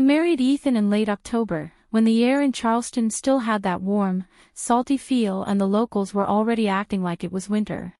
married Ethan in late October, when the air in Charleston still had that warm, salty feel and the locals were already acting like it was winter.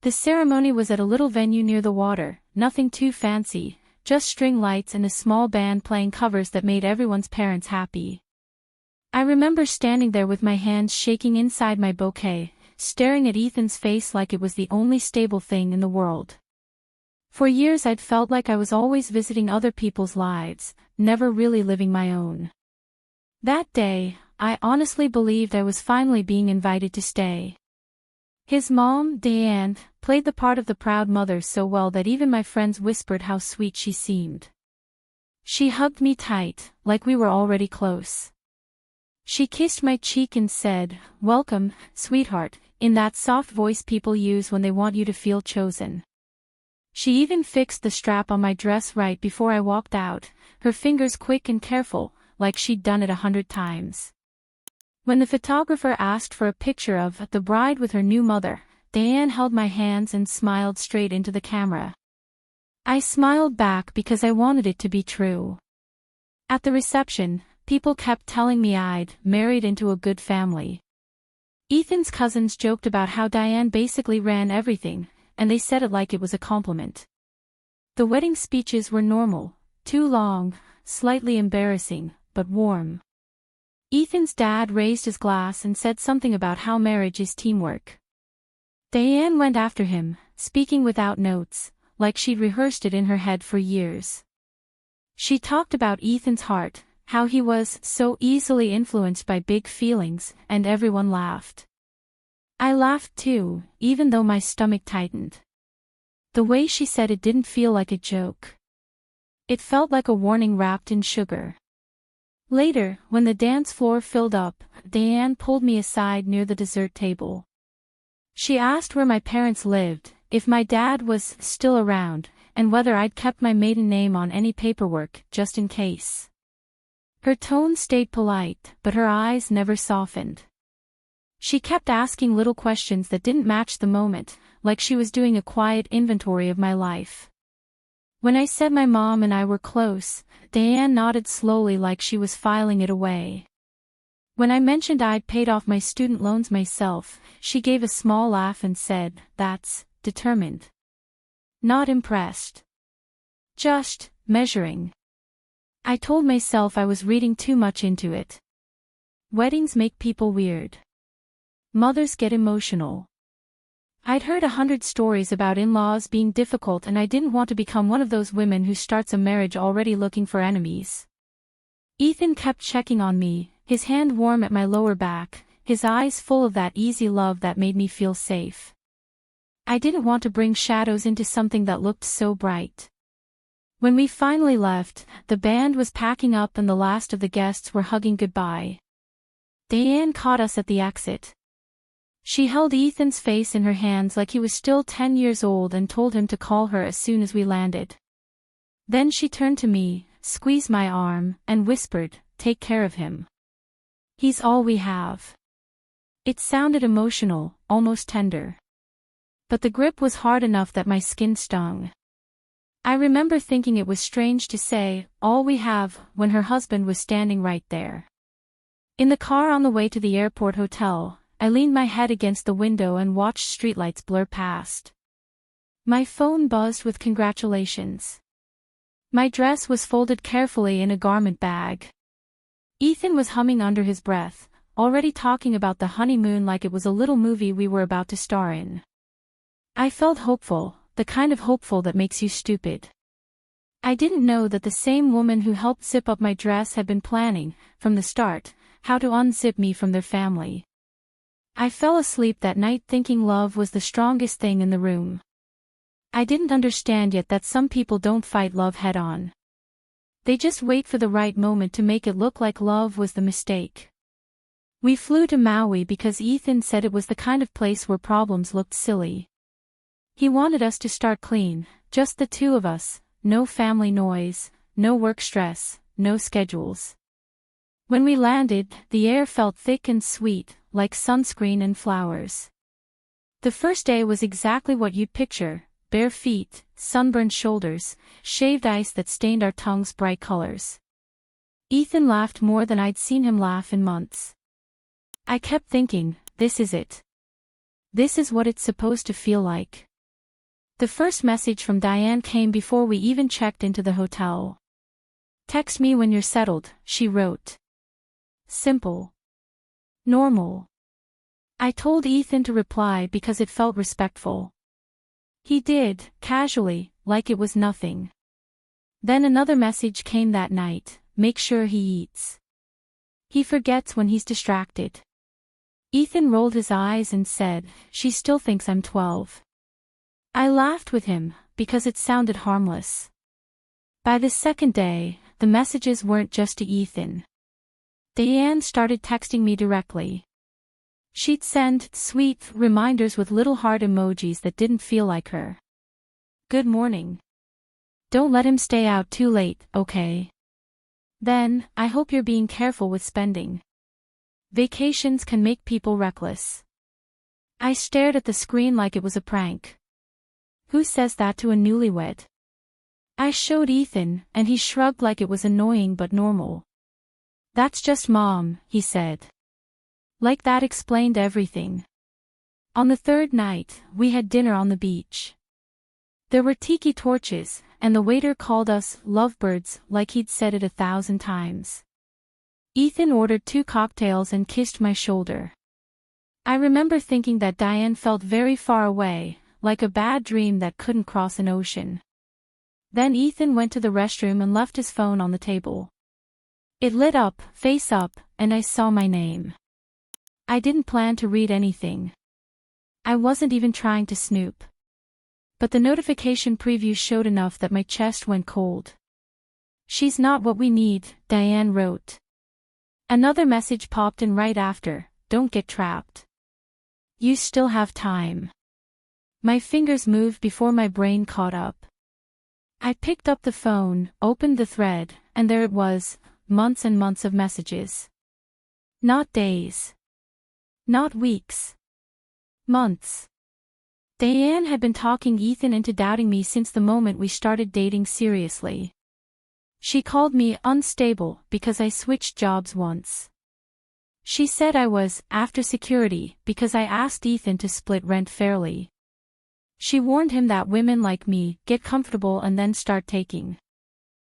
The ceremony was at a little venue near the water, nothing too fancy, just string lights and a small band playing covers that made everyone's parents happy. I remember standing there with my hands shaking inside my bouquet, staring at Ethan's face like it was the only stable thing in the world. For years I'd felt like I was always visiting other people's lives, never really living my own. That day, I honestly believed I was finally being invited to stay. His mom, Diane, played the part of the proud mother so well that even my friends whispered how sweet she seemed. She hugged me tight, like we were already close. She kissed my cheek and said, "Welcome, sweetheart," in that soft voice people use when they want you to feel chosen. She even fixed the strap on my dress right before I walked out, her fingers quick and careful, like she'd done it 100 times. When the photographer asked for a picture of the bride with her new mother, Diane held my hands and smiled straight into the camera. I smiled back because I wanted it to be true. At the reception, people kept telling me I'd married into a good family. Ethan's cousins joked about how Diane basically ran everything, and they said it like it was a compliment. The wedding speeches were normal, too long, slightly embarrassing, but warm. Ethan's dad raised his glass and said something about how marriage is teamwork. Diane went after him, speaking without notes, like she'd rehearsed it in her head for years. She talked about Ethan's heart, how he was so easily influenced by big feelings, and everyone laughed. I laughed too, even though my stomach tightened. The way she said it didn't feel like a joke. It felt like a warning wrapped in sugar. Later, when the dance floor filled up, Diane pulled me aside near the dessert table. She asked where my parents lived, if my dad was still around, and whether I'd kept my maiden name on any paperwork, just in case. Her tone stayed polite, but her eyes never softened. She kept asking little questions that didn't match the moment, like she was doing a quiet inventory of my life. When I said my mom and I were close, Diane nodded slowly like she was filing it away. When I mentioned I'd paid off my student loans myself, she gave a small laugh and said, "That's determined." Not impressed. Just measuring. I told myself I was reading too much into it. Weddings make people weird. Mothers get emotional. I'd heard 100 stories about in-laws being difficult and I didn't want to become one of those women who starts a marriage already looking for enemies. Ethan kept checking on me, his hand warm at my lower back, his eyes full of that easy love that made me feel safe. I didn't want to bring shadows into something that looked so bright. When we finally left, the band was packing up and the last of the guests were hugging goodbye. Diane caught us at the exit. She held Ethan's face in her hands like he was still 10 years old and told him to call her as soon as we landed. Then she turned to me, squeezed my arm, and whispered, "Take care of him. He's all we have." It sounded emotional, almost tender. But the grip was hard enough that my skin stung. I remember thinking it was strange to say, "all we have," when her husband was standing right there. In the car on the way to the airport hotel, I leaned my head against the window and watched streetlights blur past. My phone buzzed with congratulations. My dress was folded carefully in a garment bag. Ethan was humming under his breath, already talking about the honeymoon like it was a little movie we were about to star in. I felt hopeful, the kind of hopeful that makes you stupid. I didn't know that the same woman who helped zip up my dress had been planning, from the start, how to unzip me from their family. I fell asleep that night thinking love was the strongest thing in the room. I didn't understand yet that some people don't fight love head-on. They just wait for the right moment to make it look like love was the mistake. We flew to Maui because Ethan said it was the kind of place where problems looked silly. He wanted us to start clean, just the two of us, no family noise, no work stress, no schedules. When we landed, the air felt thick and sweet, like sunscreen and flowers. The first day was exactly what you'd picture: bare feet, sunburned shoulders, shaved ice that stained our tongues bright colors. Ethan laughed more than I'd seen him laugh in months. I kept thinking, this is it. This is what it's supposed to feel like. The first message from Diane came before we even checked into the hotel. Text me when you're settled, she wrote. Simple. Normal. I told Ethan to reply because it felt respectful. He did, casually, like it was nothing. Then another message came that night, make sure he eats. He forgets when he's distracted. Ethan rolled his eyes and said, she still thinks I'm 12. I laughed with him, because it sounded harmless. By the second day, the messages weren't just to Ethan. Diane started texting me directly. She'd send sweet reminders with little heart emojis that didn't feel like her. Good morning. Don't let him stay out too late, okay? Then, I hope you're being careful with spending. Vacations can make people reckless. I stared at the screen like it was a prank. Who says that to a newlywed? I showed Ethan, and he shrugged like it was annoying but normal. That's just Mom, he said. Like that explained everything. On the third night, we had dinner on the beach. There were tiki torches, and the waiter called us lovebirds like he'd said it 1,000 times. Ethan ordered 2 cocktails and kissed my shoulder. I remember thinking that Diane felt very far away, like a bad dream that couldn't cross an ocean. Then Ethan went to the restroom and left his phone on the table. It lit up, face up, and I saw my name. I didn't plan to read anything. I wasn't even trying to snoop. But the notification preview showed enough that my chest went cold. She's not what we need, Diane wrote. Another message popped in right after, don't get trapped. You still have time. My fingers moved before my brain caught up. I picked up the phone, opened the thread, and there it was, months and months of messages. Not days. Not weeks. Months. Diane had been talking Ethan into doubting me since the moment we started dating seriously. She called me unstable because I switched jobs once. She said I was after security because I asked Ethan to split rent fairly. She warned him that women like me get comfortable and then start taking.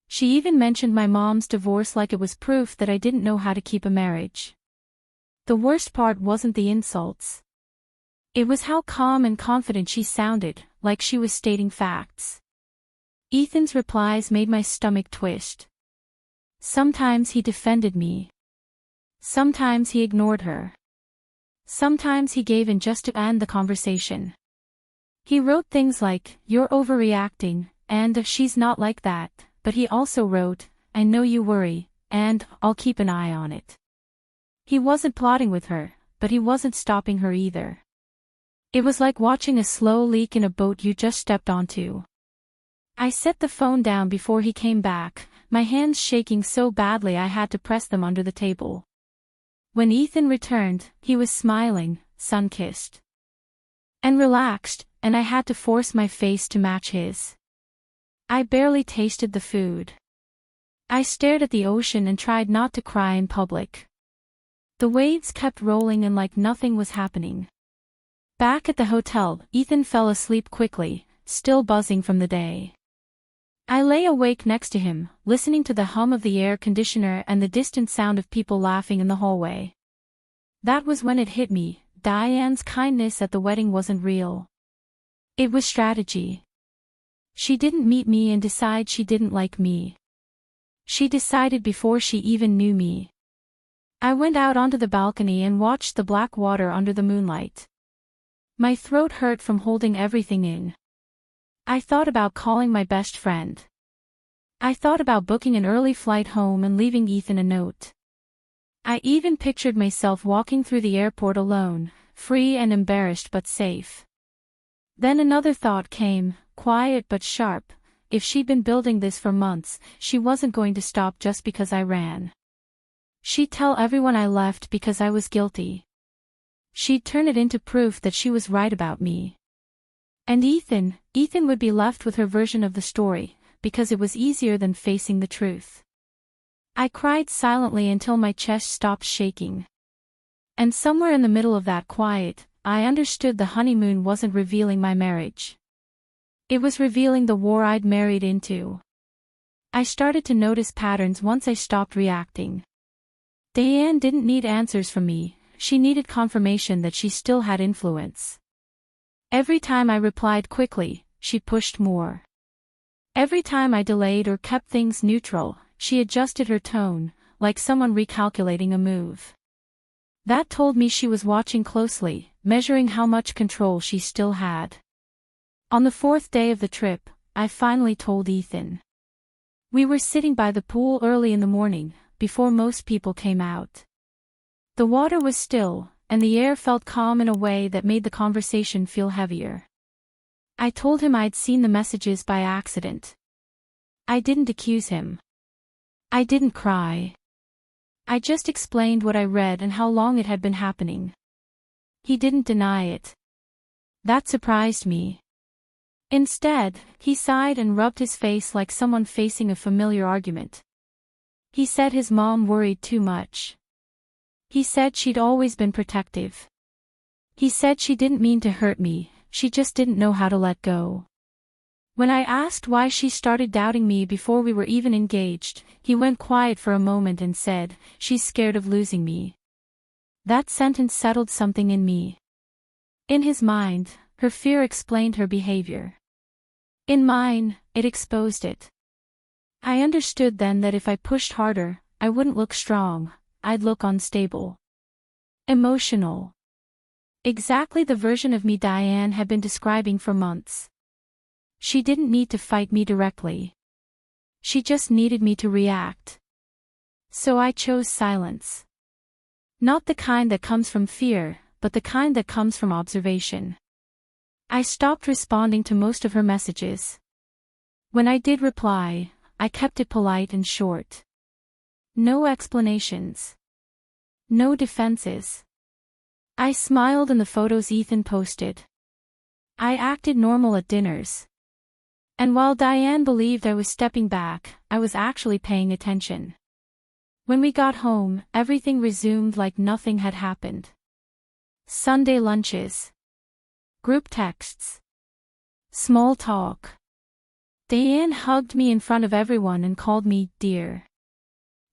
She even mentioned my mom's divorce like it was proof that I didn't know how to keep a marriage. The worst part wasn't the insults. It was how calm and confident she sounded, like she was stating facts. Ethan's replies made my stomach twist. Sometimes he defended me. Sometimes he ignored her. Sometimes he gave in just to end the conversation. He wrote things like, you're overreacting, and she's not like that, but he also wrote, I know you worry, and I'll keep an eye on it. He wasn't plotting with her, but he wasn't stopping her either. It was like watching a slow leak in a boat you just stepped onto. I set the phone down before he came back, my hands shaking so badly I had to press them under the table. When Ethan returned, he was smiling, sun-kissed. And relaxed, and I had to force my face to match his. I barely tasted the food. I stared at the ocean and tried not to cry in public. The waves kept rolling and like nothing was happening. Back at the hotel, Ethan fell asleep quickly, still buzzing from the day. I lay awake next to him, listening to the hum of the air conditioner and the distant sound of people laughing in the hallway. That was when it hit me, Diane's kindness at the wedding wasn't real. It was strategy. She didn't meet me and decide she didn't like me. She decided before she even knew me. I went out onto the balcony and watched the black water under the moonlight. My throat hurt from holding everything in. I thought about calling my best friend. I thought about booking an early flight home and leaving Ethan a note. I even pictured myself walking through the airport alone, free and embarrassed but safe. Then another thought came, quiet but sharp. If she'd been building this for months, she wasn't going to stop just because I ran. She'd tell everyone I left because I was guilty. She'd turn it into proof that she was right about me. And Ethan would be left with her version of the story, because it was easier than facing the truth. I cried silently until my chest stopped shaking. And somewhere in the middle of that quiet, I understood the honeymoon wasn't revealing my marriage. It was revealing the war I'd married into. I started to notice patterns once I stopped reacting. Diane didn't need answers from me, she needed confirmation that she still had influence. Every time I replied quickly, she pushed more. Every time I delayed or kept things neutral, she adjusted her tone, like someone recalculating a move. That told me she was watching closely, measuring how much control she still had. On the fourth day of the trip, I finally told Ethan. We were sitting by the pool early in the morning, before most people came out. The water was still, and the air felt calm in a way that made the conversation feel heavier. I told him I'd seen the messages by accident. I didn't accuse him. I didn't cry. I just explained what I read and how long it had been happening. He didn't deny it. That surprised me. Instead, he sighed and rubbed his face like someone facing a familiar argument. He said his mom worried too much. He said she'd always been protective. He said she didn't mean to hurt me, she just didn't know how to let go. When I asked why she started doubting me before we were even engaged, he went quiet for a moment and said, "She's scared of losing me." That sentence settled something in me. In his mind, her fear explained her behavior. In mine, it exposed it. I understood then that if I pushed harder, I wouldn't look strong, I'd look unstable. Emotional. Exactly the version of me Diane had been describing for months. She didn't need to fight me directly. She just needed me to react. So I chose silence. Not the kind that comes from fear, but the kind that comes from observation. I stopped responding to most of her messages. When I did reply, I kept it polite and short. No explanations. No defenses. I smiled in the photos Ethan posted. I acted normal at dinners. And while Diane believed I was stepping back, I was actually paying attention. When we got home, everything resumed like nothing had happened. Sunday lunches. Group texts. Small talk. Diane hugged me in front of everyone and called me dear.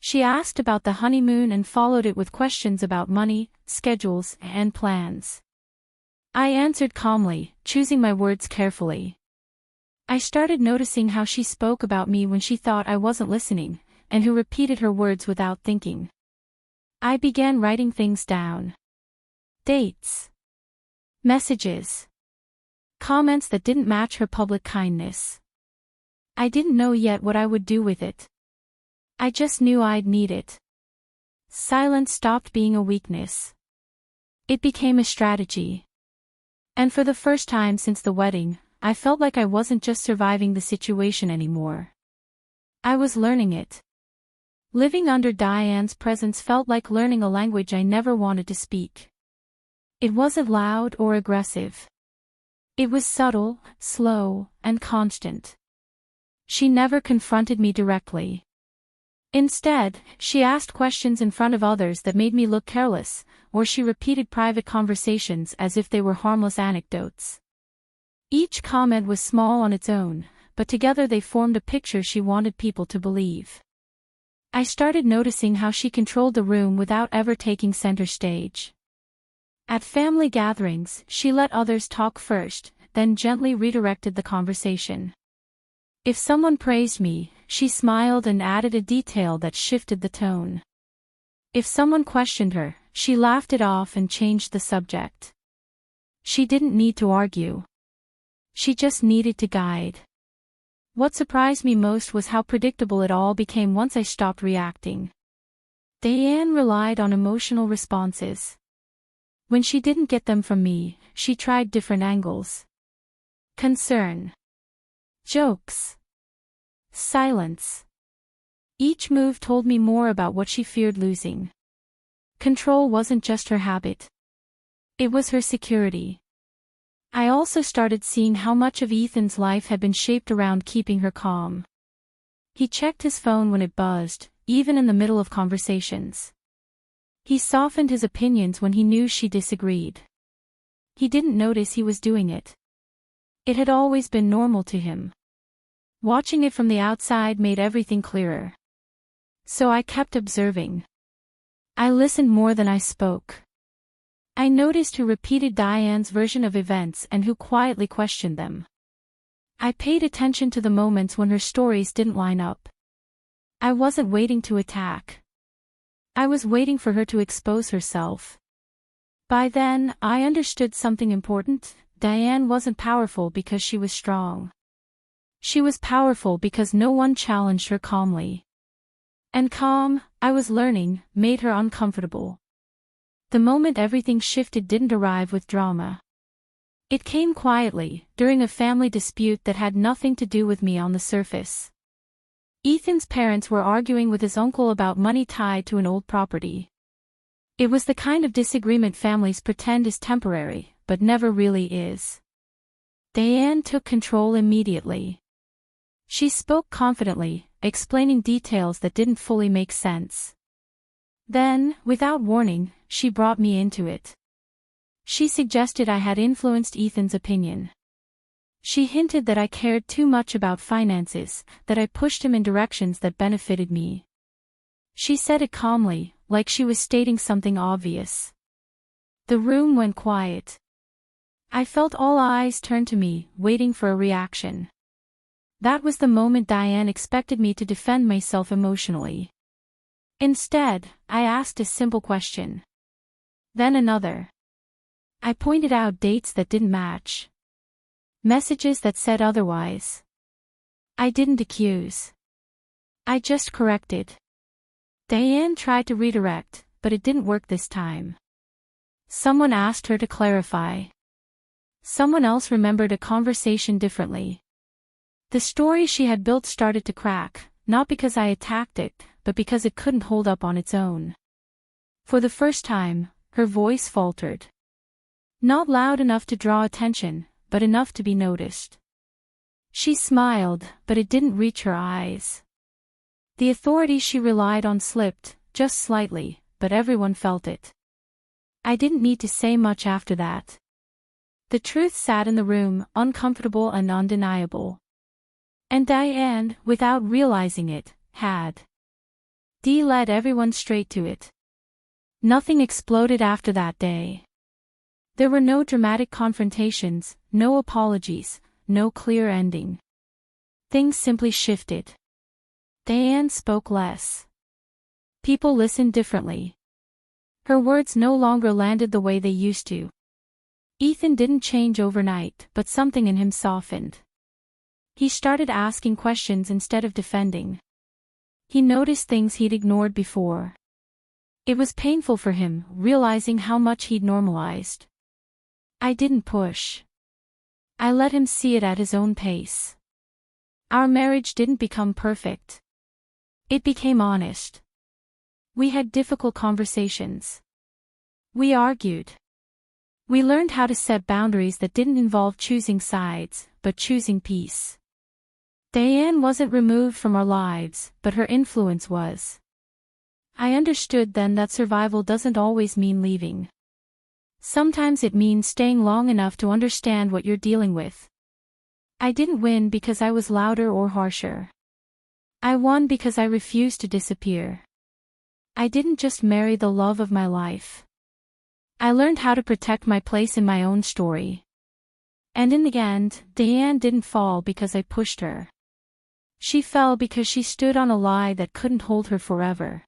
She asked about the honeymoon and followed it with questions about money, schedules, and plans. I answered calmly, choosing my words carefully. I started noticing how she spoke about me when she thought I wasn't listening, and who repeated her words without thinking. I began writing things down. Dates. Messages. Comments that didn't match her public kindness. I didn't know yet what I would do with it. I just knew I'd need it. Silence stopped being a weakness. It became a strategy. And for the first time since the wedding, I felt like I wasn't just surviving the situation anymore. I was learning it. Living under Diane's presence felt like learning a language I never wanted to speak. It wasn't loud or aggressive. It was subtle, slow, and constant. She never confronted me directly. Instead, she asked questions in front of others that made me look careless, or she repeated private conversations as if they were harmless anecdotes. Each comment was small on its own, but together they formed a picture she wanted people to believe. I started noticing how she controlled the room without ever taking center stage. At family gatherings, she let others talk first, then gently redirected the conversation. If someone praised me, she smiled and added a detail that shifted the tone. If someone questioned her, she laughed it off and changed the subject. She didn't need to argue. She just needed to guide. What surprised me most was how predictable it all became once I stopped reacting. Diane relied on emotional responses. When she didn't get them from me, she tried different angles. Concern. Jokes. Silence. Each move told me more about what she feared losing. Control wasn't just her habit. It was her security. I also started seeing how much of Ethan's life had been shaped around keeping her calm. He checked his phone when it buzzed, even in the middle of conversations. He softened his opinions when he knew she disagreed. He didn't notice he was doing it. It had always been normal to him. Watching it from the outside made everything clearer. So I kept observing. I listened more than I spoke. I noticed who repeated Diane's version of events and who quietly questioned them. I paid attention to the moments when her stories didn't line up. I wasn't waiting to attack. I was waiting for her to expose herself. By then, I understood something important. Diane wasn't powerful because she was strong. She was powerful because no one challenged her calmly. And calm, I was learning, made her uncomfortable. The moment everything shifted didn't arrive with drama. It came quietly, during a family dispute that had nothing to do with me on the surface. Ethan's parents were arguing with his uncle about money tied to an old property. It was the kind of disagreement families pretend is temporary, but never really is. Diane took control immediately. She spoke confidently, explaining details that didn't fully make sense. Then, without warning, she brought me into it. She suggested I had influenced Ethan's opinion. She hinted that I cared too much about finances, that I pushed him in directions that benefited me. She said it calmly, like she was stating something obvious. The room went quiet. I felt all eyes turn to me, waiting for a reaction. That was the moment Diane expected me to defend myself emotionally. Instead, I asked a simple question. Then another. I pointed out dates that didn't match. Messages that said otherwise. I didn't accuse. I just corrected. Diane tried to redirect, but it didn't work this time. Someone asked her to clarify. Someone else remembered a conversation differently. The story she had built started to crack, not because I attacked it, but because it couldn't hold up on its own. For the first time, her voice faltered. Not loud enough to draw attention, but enough to be noticed. She smiled, but it didn't reach her eyes. The authority she relied on slipped, just slightly, but everyone felt it. I didn't need to say much after that. The truth sat in the room, uncomfortable and undeniable. And Diane, without realizing it, had. Dee led everyone straight to it. Nothing exploded after that day. There were no dramatic confrontations, no apologies, no clear ending. Things simply shifted. Diane spoke less. People listened differently. Her words no longer landed the way they used to. Ethan didn't change overnight, but something in him softened. He started asking questions instead of defending. He noticed things he'd ignored before. It was painful for him, realizing how much he'd normalized. I didn't push. I let him see it at his own pace. Our marriage didn't become perfect. It became honest. We had difficult conversations. We argued. We learned how to set boundaries that didn't involve choosing sides, but choosing peace. Diane wasn't removed from our lives, but her influence was. I understood then that survival doesn't always mean leaving. Sometimes it means staying long enough to understand what you're dealing with. I didn't win because I was louder or harsher. I won because I refused to disappear. I didn't just marry the love of my life. I learned how to protect my place in my own story. And in the end, Diane didn't fall because I pushed her. She fell because she stood on a lie that couldn't hold her forever.